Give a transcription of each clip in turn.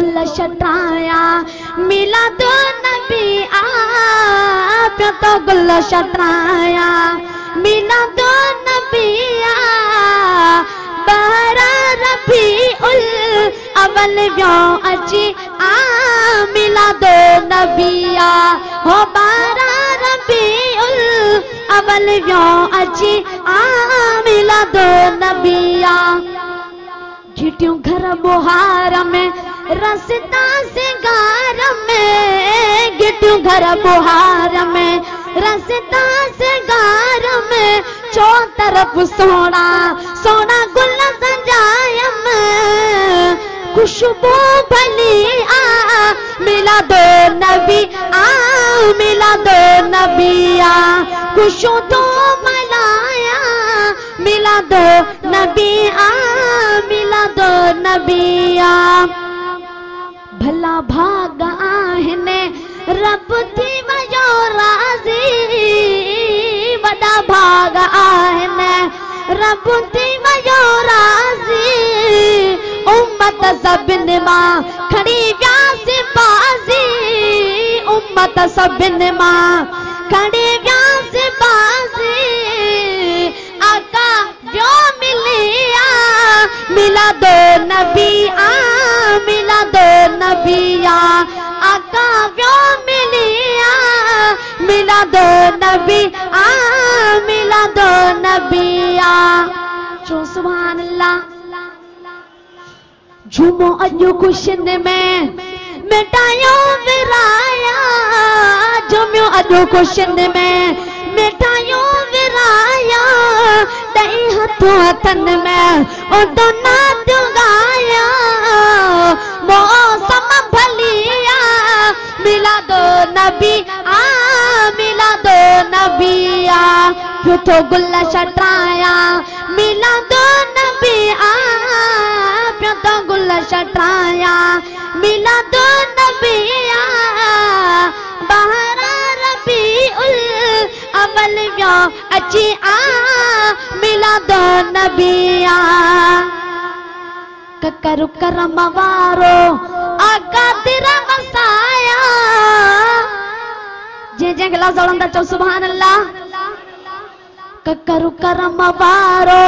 गुल छटाया मिलाद नबी आ प्यो तो गुल छटाया मिलाद नबी आ बारा रबीउल अवल व्यो अची आ मिलाद नबी आ हो बारा रबीउल अवल व्यो अची आ मिलाद नबी आ घिटियों घर बुहार में रसता सिंगार में घिटियों घर बुहार में रसता सिंगार में चो तरफ सोना सोना गुल संजायम खुशबू भली आ मिलाद नबी आ मिलाद नबी आ खुशो तो मलाया मिलाद नबी आ मिलाद नबी आ भला भाग आहिने रब थी वयो राज़ी वॾा भाग आहिने रब थी वयो राज़ी उम्मत सभिनि मां खणी वियासीं बाज़ी उम्मत सभिनि मां खणी वियासीं बाज़ी आका व्यो मिलिया मिलाद नबी आ मिलाद नबी आ आका व्यो मिलिया मिलाद नबी आ मिलाद नबी आ चो सुभान अल्लाह झूमो अॼु खुशियुनि में मिटायो विराया झूमियो अॼु खुशियुनि में मिटायो विराया ॾही हथों हथनि में उदो नातियूं गाया मौसम भलिया मिलाद नबी आ मिलाद नबी आ पियो तो गुल छटाया मिलाद नबी आ पियो तो गुल छटाया मिलाद नबी आ बहारा रबीउल अवल व्यो अची आ मिलाद नबी आ ककरु करम वारो आका तेरा वसाया जे जे गला जोड़ंदा चो सुभान अल्लाह ककरु करम वारो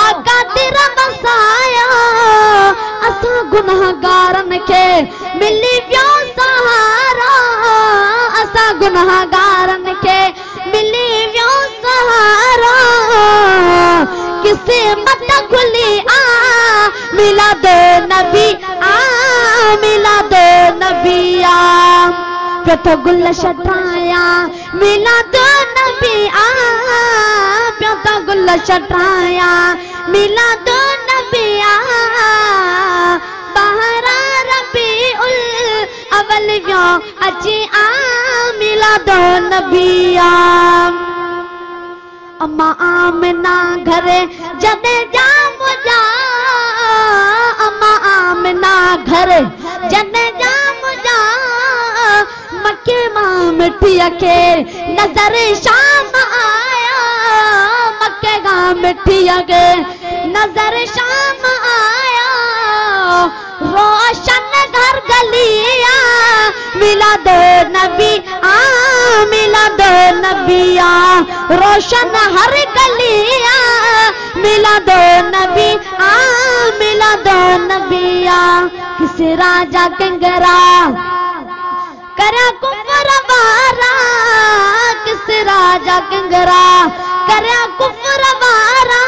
आका तेरा वसाया असां गुनाहगारन के मिली व्यो सहारा असां गुनाहगारन के मिली व्यो सहारा किसे मत खुली आ मिलाद नबी आ मिलाद नबी आ पियो तो गुल छटाया मिलाद नबी आ पियो तो गुल छटाया मिलाद नबी आ बहारा रबीउल अवल व्यो अची आ मिलाद नबी आ अम्मा आमना घरे जदे जाम जा अम्मा आमना घरे जदे जाम जा मक्के मां मिठीअ खे नजर शाम आया मक्के मां मिठीअ खे नजर शाम आया रोशन घर गलिया मिलाद नबी आ मिलाद नबी आ रोशन हर गलिया मिलाद नबी आ मिलाद नबी आ किसी राजा कंगरा करा कुफर वारा किसी राजा कंगरा करा कुफर वारा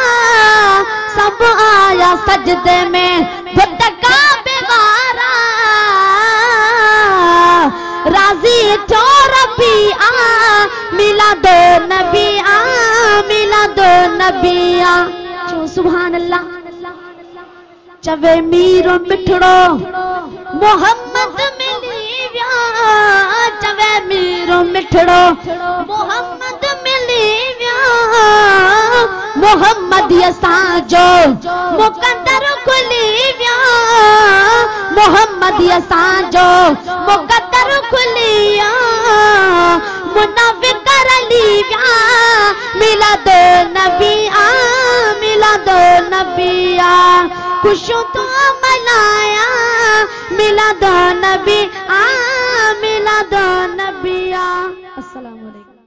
सब आया सजदे में खुद का बेवारा राजी चोर भी आ मिलाद नबी आ मिलाद नबी आ चो सुभान अल्लाह चवे मीरो मिठड़ो मोहम्मद मिली व्या चवे मीरो मिठड़ो मोहम्मद मिली व्या मोहम्मद असांजो मुकद्दर खुली व्या मोहम्मद असांजो मुकद्दर खुली व्या मुनाफिक अली व्या मिलाद नबी आ मिलाद नबी आ खुशों तो मनाया मिला दो नबी आ मिला दो नबिया। अस्सलाम वालेकुम।